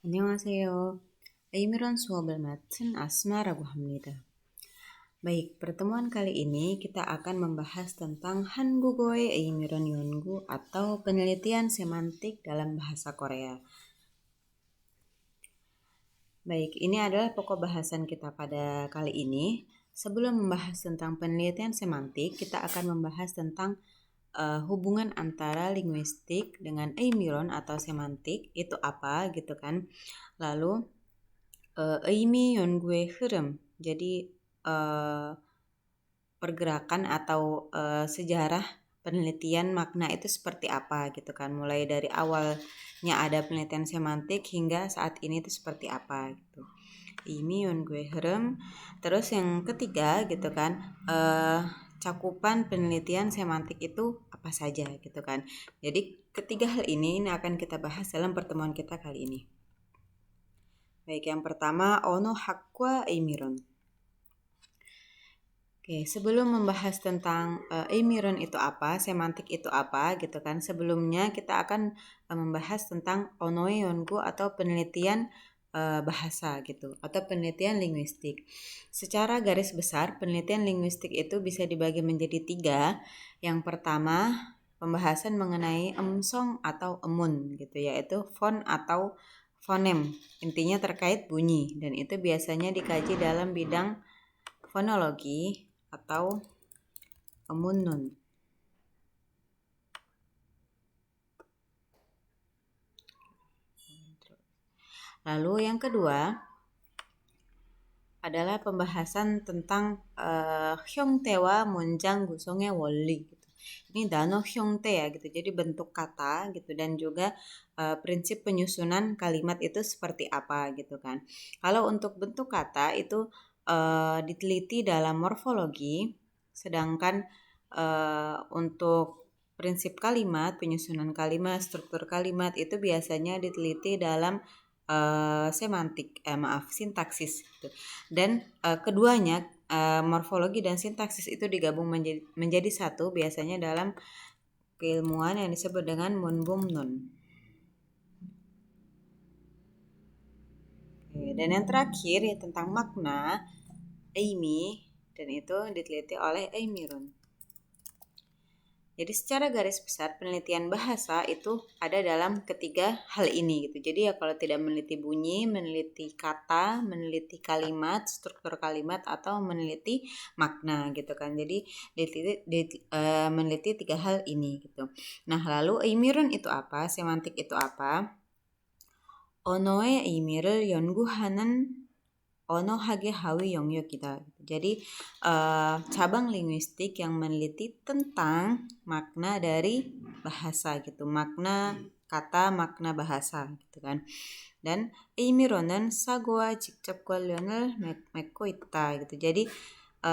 안녕하세요. 에이미런 수업을 맡은 아스마라고 합니다. Baik, pertemuan kali ini kita akan membahas tentang 한국어의 에이미런 연구 atau penelitian semantik dalam bahasa Korea. Baik, ini adalah pokok bahasan kita pada kali ini. Sebelum membahas tentang penelitian semantik, kita akan membahas tentang hubungan antara linguistik dengan 에이미런 atau semantik itu apa gitu kan. Lalu 의미 연구의 흐름. Jadi pergerakan atau sejarah penelitian makna itu seperti apa gitu kan. Mulai dari awalnya ada penelitian semantik hingga saat ini itu seperti apa gitu. 의미 연구의 흐름. Terus yang ketiga gitu kan, cakupan penelitian semantik itu apa saja gitu kan. Jadi ketiga hal ini akan kita bahas dalam pertemuan kita kali ini. Baik, yang pertama 언어학과 에이미런. Oke, sebelum membahas tentang 에이미런 itu apa, semantik itu apa gitu kan. Sebelumnya kita akan membahas tentang 언어의 연구 atau penelitian bahasa gitu atau penelitian linguistik. Secara garis besar penelitian linguistik itu bisa dibagi menjadi 3. Yang pertama pembahasan mengenai emsong atau emun gitu, yaitu fon atau fonem, intinya terkait bunyi, dan itu biasanya dikaji dalam bidang fonologi atau emun-nun. Lalu yang kedua adalah pembahasan tentang 형태와 문장 구성의 원리 gitu. Ini 단어 형태 ya gitu. Jadi bentuk kata gitu, dan juga prinsip penyusunan kalimat itu seperti apa gitu kan. Kalau untuk bentuk kata itu diteliti dalam morfologi, sedangkan untuk prinsip kalimat, penyusunan kalimat, struktur kalimat itu biasanya diteliti dalam sintaksis gitu. Dan keduanya morfologi dan sintaksis itu digabung menjadi satu biasanya dalam keilmuan yang disebut dengan 문법론. Dan yang terakhir ya tentang makna 의미, dan itu diteliti oleh 에이미런. Jadi secara garis besar penelitian bahasa itu ada dalam ketiga hal ini gitu. Jadi ya kalau tidak meneliti bunyi, meneliti kata, meneliti kalimat, struktur kalimat, atau meneliti makna gitu kan. Jadi meneliti 3 hal ini gitu. Nah, lalu 에이미런 itu apa? Semantik itu apa? 언어의 의미를 연구하는 언어학의 하위 영역이다. Jadi cabang linguistik yang meneliti tentang makna dari bahasa gitu, makna kata, makna bahasa gitu kan. Dan 의미로는 사고와 직접 관련을 맺고 있다 gitu. Jadi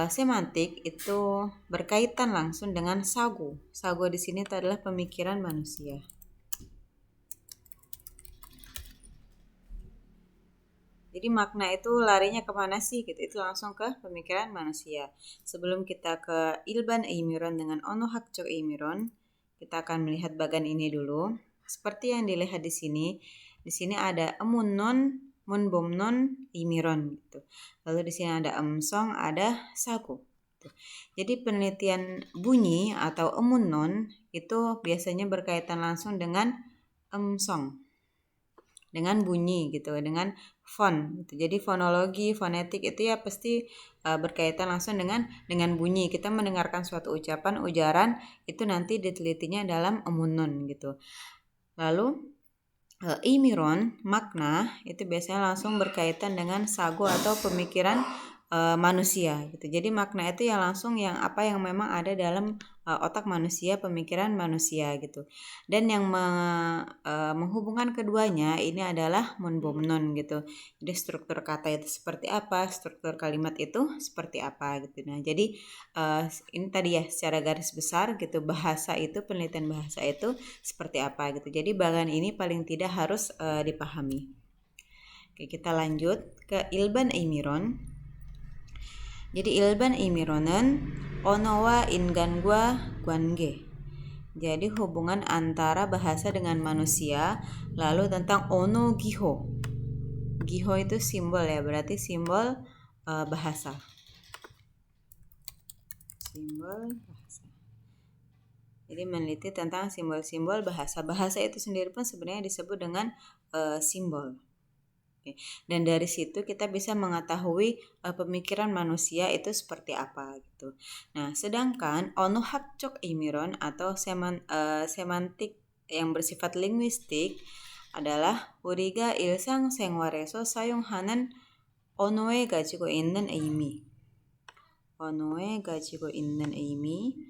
semantik itu berkaitan langsung dengan sago. Sago di sini adalah pemikiran manusia. Jadi makna itu larinya kemana sih gitu, itu langsung ke pemikiran manusia. Sebelum kita ke ilban 에이미런 dengan 언어학적 에이미런, kita akan melihat bagan ini dulu. Seperti yang dilihat di sini ada emunnon, 문법론, 에이미런 gitu. Lalu di sini ada emsong, ada sago. Gitu. Jadi penelitian bunyi atau emunnon itu biasanya berkaitan langsung dengan emsong, dengan bunyi gitu, dengan fon gitu. Jadi fonologi, fonetik itu ya pasti berkaitan langsung dengan bunyi. Kita mendengarkan suatu ucapan, ujaran itu nanti ditelitinya dalam emunnon gitu. Lalu 에이미런, makna itu biasanya langsung berkaitan dengan sago atau pemikiran manusia gitu. Jadi makna itu yang langsung yang apa yang memang ada dalam otak manusia, pemikiran manusia gitu. Dan yang menghubungkan keduanya ini adalah 문법론 gitu. Jadi struktur kata itu seperti apa, struktur kalimat itu seperti apa gitu. Nah, jadi ini tadi ya secara garis besar gitu, bahasa itu, penelitian bahasa itu seperti apa gitu. Jadi bagian ini paling tidak harus dipahami. Oke, kita lanjut ke ilban 에이미런. Jadi 일반 의미로는 언어와 인간과 관계. Jadi hubungan antara bahasa dengan manusia. Lalu tentang 언어 기호. Giho itu simbol ya, berarti simbol bahasa. Simbol bahasa. Jadi meneliti tentang simbol-simbol bahasa. Bahasa itu sendiri pun sebenarnya disebut dengan simbol. Dan dari situ kita bisa mengetahui pemikiran manusia itu seperti apa gitu. Nah, sedangkan onohakchok imiron atau semantik yang bersifat linguistik adalah 우리가 일상생활에서 사용하는 언어에 가지고 있는 의미, 언어에 가지고 있는 의미와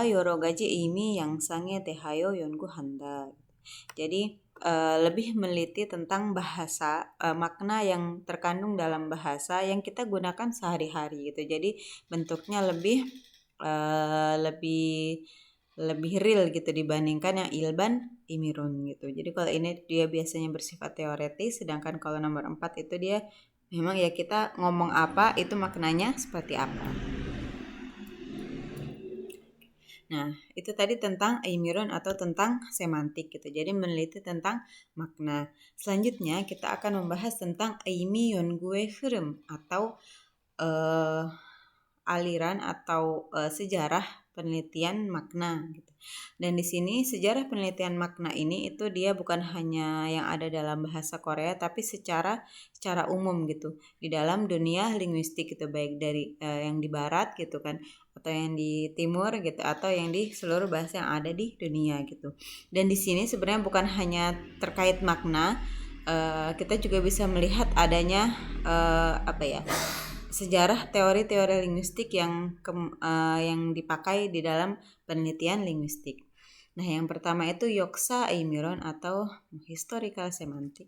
여러 가지 의미 양상에 대하여 연구한다. Jadi lebih meneliti tentang bahasa, makna yang terkandung dalam bahasa yang kita gunakan sehari-hari gitu. Jadi bentuknya lebih real gitu dibandingkan yang ilban imirun gitu. Jadi kalau ini dia biasanya bersifat teoretis, sedangkan kalau nomor 4 itu dia memang ya kita ngomong apa itu maknanya seperti apa. Nah, itu tadi tentang imiron atau tentang semantik gitu. Jadi meneliti tentang makna. Selanjutnya kita akan membahas tentang eimi yongue 흐름 atau aliran atau sejarah penelitian makna gitu. Dan di sini sejarah penelitian makna ini itu dia bukan hanya yang ada dalam bahasa Korea tapi secara umum gitu di dalam dunia linguistik gitu, baik dari yang di barat gitu kan atau yang di timur gitu atau yang di seluruh bahasa yang ada di dunia gitu. Dan di sini sebenarnya bukan hanya terkait makna, kita juga bisa melihat adanya sejarah teori-teori linguistik yang dipakai di dalam penelitian linguistik. Nah, yang pertama itu Yoksa Eimiron atau historical semantic.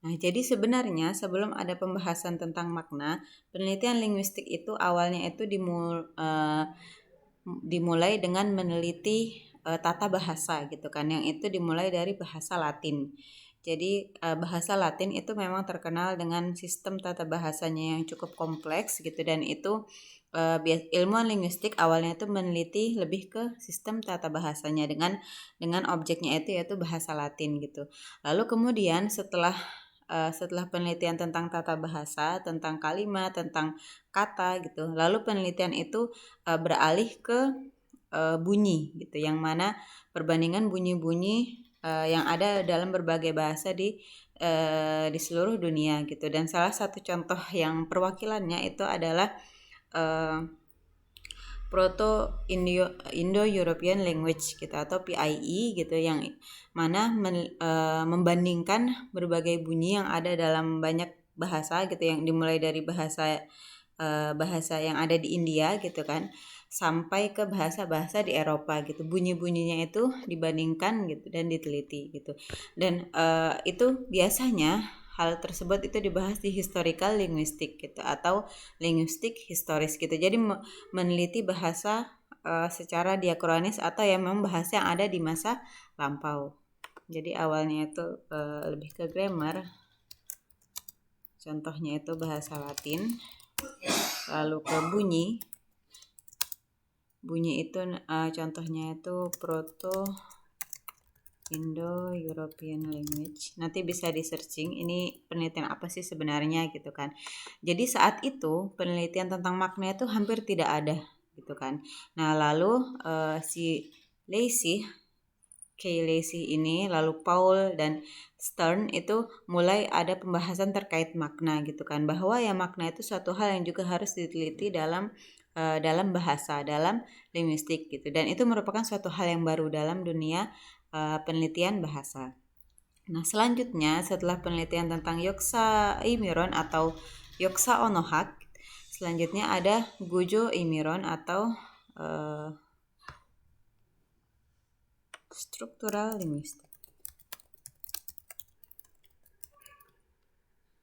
Nah, jadi sebenarnya sebelum ada pembahasan tentang makna, penelitian linguistik itu awalnya itu dimulai dengan meneliti tata bahasa gitu kan, yang itu dimulai dari bahasa Latin. Jadi bahasa Latin itu memang terkenal dengan sistem tata bahasanya yang cukup kompleks gitu, dan itu ilmuwan linguistik awalnya itu meneliti lebih ke sistem tata bahasanya dengan objeknya itu yaitu bahasa Latin gitu. Lalu kemudian setelah penelitian tentang tata bahasa, tentang kalimat, tentang kata gitu, lalu penelitian itu beralih ke bunyi gitu, yang mana perbandingan bunyi-bunyi yang ada dalam berbagai bahasa di seluruh dunia gitu. Dan salah satu contoh yang perwakilannya itu adalah Proto Indo-European Language gitu atau PIE gitu, yang mana membandingkan berbagai bunyi yang ada dalam banyak bahasa gitu, yang dimulai dari bahasa yang ada di India gitu kan sampai ke bahasa-bahasa di Eropa gitu. Bunyi-bunyinya itu dibandingkan gitu dan diteliti gitu. Dan itu biasanya hal tersebut itu dibahas di historical linguistik gitu atau linguistik historis gitu. Jadi meneliti bahasa secara diakronis atau yang memang bahasa yang ada di masa lampau. Jadi awalnya itu lebih ke grammar. Contohnya itu bahasa Latin. Lalu ke bunyi itu contohnya itu Proto Indo-European Language. Nanti bisa di searching ini penelitian apa sih sebenarnya gitu kan. Jadi saat itu penelitian tentang makna itu hampir tidak ada gitu kan. Nah, lalu si Kay Lacey ini, lalu Paul dan Stern itu mulai ada pembahasan terkait makna gitu kan, bahwa ya makna itu suatu hal yang juga harus diteliti dalam bahasa, dalam linguistik gitu, dan itu merupakan suatu hal yang baru dalam dunia penelitian bahasa. Nah, selanjutnya setelah penelitian tentang Yoksa Imiron atau Yoksa Onohak, selanjutnya ada Gujo Imiron atau struktural linguistik.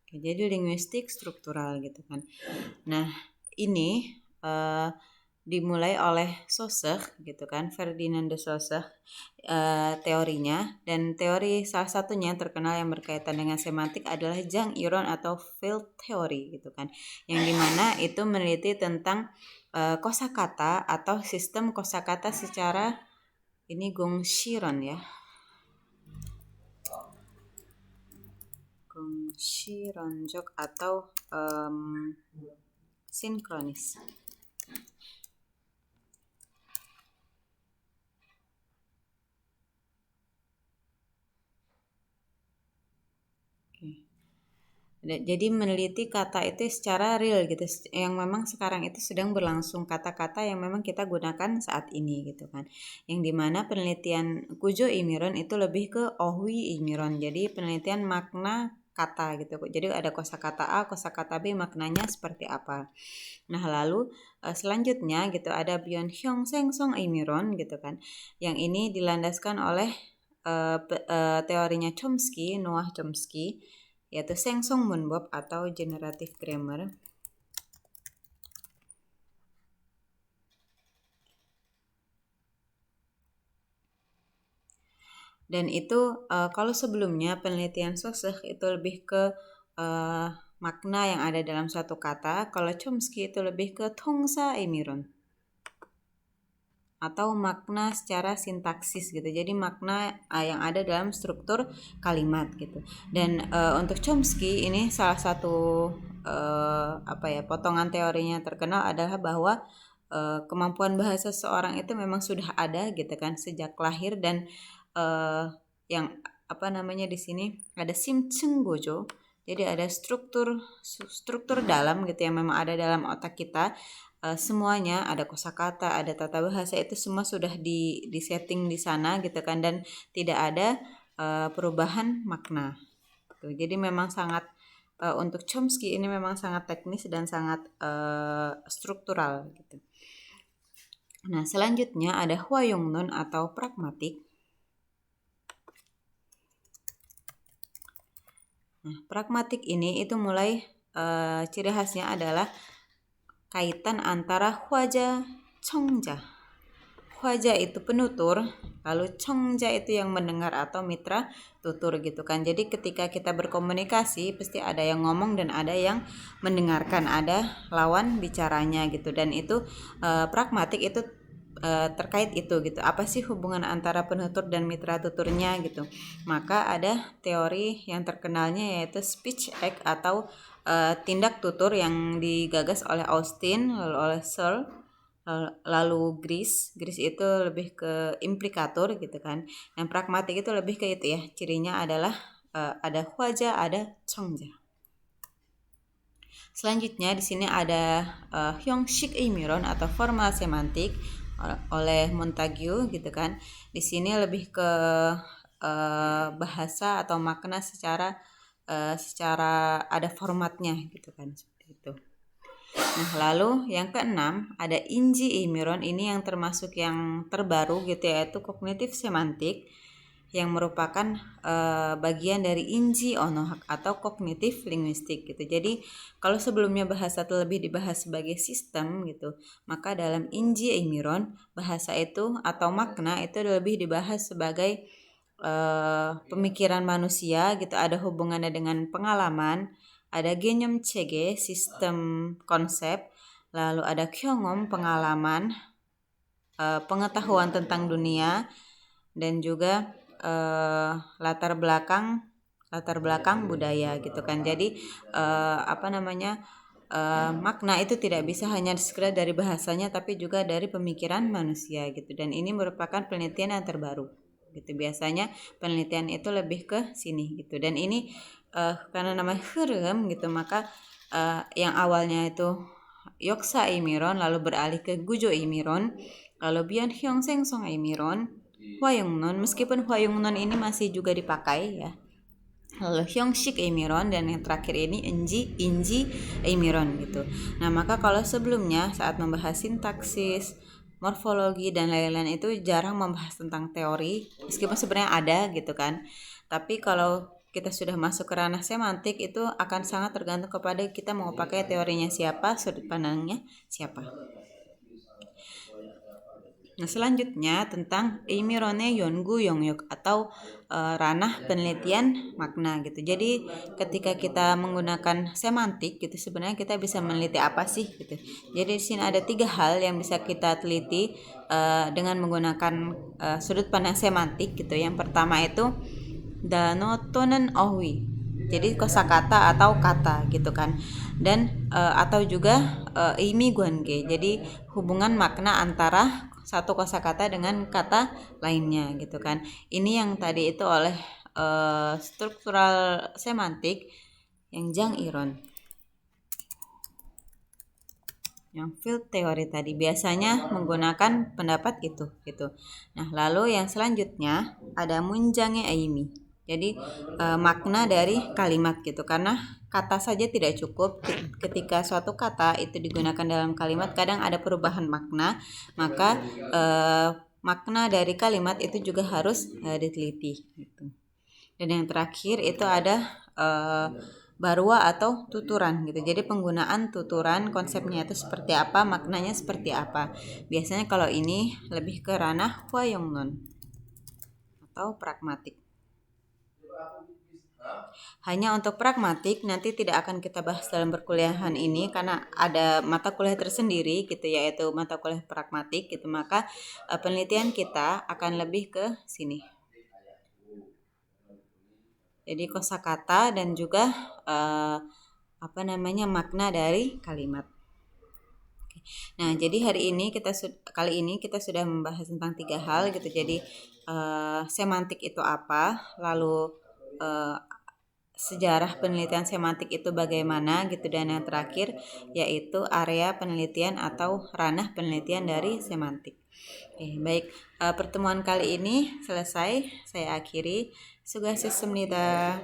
Oke, jadi linguistik struktural gitu kan. Nah, ini dimulai oleh Saussure gitu kan, Ferdinand de Saussure teorinya, dan teori salah satunya yang terkenal yang berkaitan dengan semantik adalah Jang Iron atau field theory gitu kan, yang dimana itu meneliti tentang kosakata atau sistem kosakata secara ini gongshiron ya. Gongshironjok atau sinkronis. Jadi meneliti kata itu secara real gitu, yang memang sekarang itu sedang berlangsung, kata-kata yang memang kita gunakan saat ini gitu kan. Yang dimana penelitian Kujo Imiron itu lebih ke Ohwi Imiron, jadi penelitian makna kata gitu. Jadi ada kosakata A, kosakata B, maknanya seperti apa. Nah lalu selanjutnya gitu ada Byon Hyung Seng Song Imiron gitu kan, yang ini dilandaskan oleh teorinya Chomsky, Noah Chomsky, yaitu Sengsong Munbob atau generative grammar. Dan itu kalau sebelumnya penelitian Sosek itu lebih ke makna yang ada dalam suatu kata, kalau Chomsky itu lebih ke Tongsa Emiron atau makna secara sintaksis gitu. Jadi makna yang ada dalam struktur kalimat gitu. Dan untuk Chomsky ini salah satu potongan teorinya terkenal adalah bahwa kemampuan bahasa seseorang itu memang sudah ada gitu kan sejak lahir, dan yang di sini ada simcheng gojo. Jadi ada struktur dalam gitu yang memang ada dalam otak kita. Semuanya ada kosakata, ada tata bahasa, itu semua sudah di setting di sana gitu kan, dan tidak ada perubahan makna. Jadi memang sangat untuk Chomsky ini memang sangat teknis dan sangat struktural gitu. Nah, selanjutnya ada Hwayongnun atau pragmatik. Nah, pragmatik ini itu mulai ciri khasnya adalah kaitan antara hwaja, chongja. Hwaja itu penutur, lalu chongja itu yang mendengar atau mitra tutur gitu kan. Jadi ketika kita berkomunikasi pasti ada yang ngomong dan ada yang mendengarkan, ada lawan bicaranya gitu. Dan itu pragmatik itu terkait itu gitu. Apa sih hubungan antara penutur dan mitra tuturnya gitu. Maka ada teori yang terkenalnya yaitu speech act atau tindak tutur yang digagas oleh Austin lalu oleh Searle lalu Gris itu lebih ke implikator gitu kan. Yang pragmatik itu lebih ke itu ya, cirinya adalah ada hwaja, ada chongja. Selanjutnya di sini ada Hyongshik Imiron atau formal semantik oleh Montague gitu kan. Di sini lebih ke bahasa atau makna secara ada formatnya gitu kan, seperti itu. Nah, lalu yang keenam ada Inji Imiron, ini yang termasuk yang terbaru gitu ya, yaitu kognitif semantik yang merupakan bagian dari Inji Onohak atau kognitif linguistik gitu. Jadi kalau sebelumnya bahasa itu lebih dibahas sebagai sistem gitu, maka dalam Inji Imiron bahasa itu atau makna itu lebih dibahas sebagai pemikiran manusia gitu, ada hubungannya dengan pengalaman, ada genyom cege sistem konsep, lalu ada kyongom pengalaman, pengetahuan tentang dunia, dan juga latar belakang budaya gitu kan. Jadi makna itu tidak bisa hanya sekedar dari bahasanya tapi juga dari pemikiran manusia gitu. Dan ini merupakan penelitian yang terbaru gitu. Biasanya penelitian itu lebih ke sini gitu. Dan ini karena namanya Hurem gitu, maka yang awalnya itu Yoksa Imiron lalu beralih ke Gujo Imiron, lalu Byon Hyung Seng Song Imiron, Hwayongnun, meskipun Hwayongnun ini masih juga dipakai ya, lalu Hyongshik Imiron, dan yang terakhir ini Inji Imiron gitu. Nah, maka kalau sebelumnya saat membahas sintaksis, morfologi dan lain-lain itu jarang membahas tentang teori, meskipun sebenarnya ada gitu kan. Tapi kalau kita sudah masuk ke ranah semantik itu akan sangat tergantung kepada kita mau pakai teorinya siapa, sudut pandangnya siapa. Nah, selanjutnya tentang Eimirone Yongu Yongyok atau ranah penelitian makna gitu. Jadi ketika kita menggunakan semantik gitu, sebenarnya kita bisa meneliti apa sih gitu. Jadi di sini ada 3 hal yang bisa kita teliti dengan menggunakan sudut pandang semantik gitu. Yang pertama itu danotonen ohwi. Jadi kosakata atau kata gitu kan. Dan atau juga imi guange. Jadi hubungan makna antara satu kosakata dengan kata lainnya gitu kan. Ini yang tadi itu oleh struktural semantik yang Jang Iron. Yang field teori tadi biasanya menggunakan pendapat itu gitu. Nah, lalu yang selanjutnya ada munjange aimi. Jadi makna dari kalimat gitu, karena kata saja tidak cukup. Ketika suatu kata itu digunakan dalam kalimat kadang ada perubahan makna, maka makna dari kalimat itu juga harus diteliti gitu. Dan yang terakhir itu ada barua atau tuturan gitu. Jadi penggunaan tuturan konsepnya itu seperti apa, maknanya seperti apa. Biasanya kalau ini lebih ke ranah hwayongnon atau pragmatik. Hanya untuk pragmatik nanti tidak akan kita bahas dalam perkuliahan ini karena ada mata kuliah tersendiri gitu, yaitu mata kuliah pragmatik gitu. Maka penelitian kita akan lebih ke sini. Jadi kosakata dan juga makna dari kalimat. Nah, jadi kali ini kita sudah membahas tentang 3 hal gitu. Jadi semantik itu apa, lalu sejarah penelitian semantik itu bagaimana gitu, dan yang terakhir yaitu area penelitian atau ranah penelitian dari semantik. Baik, pertemuan kali ini selesai, saya akhiri. Sugasisumnida.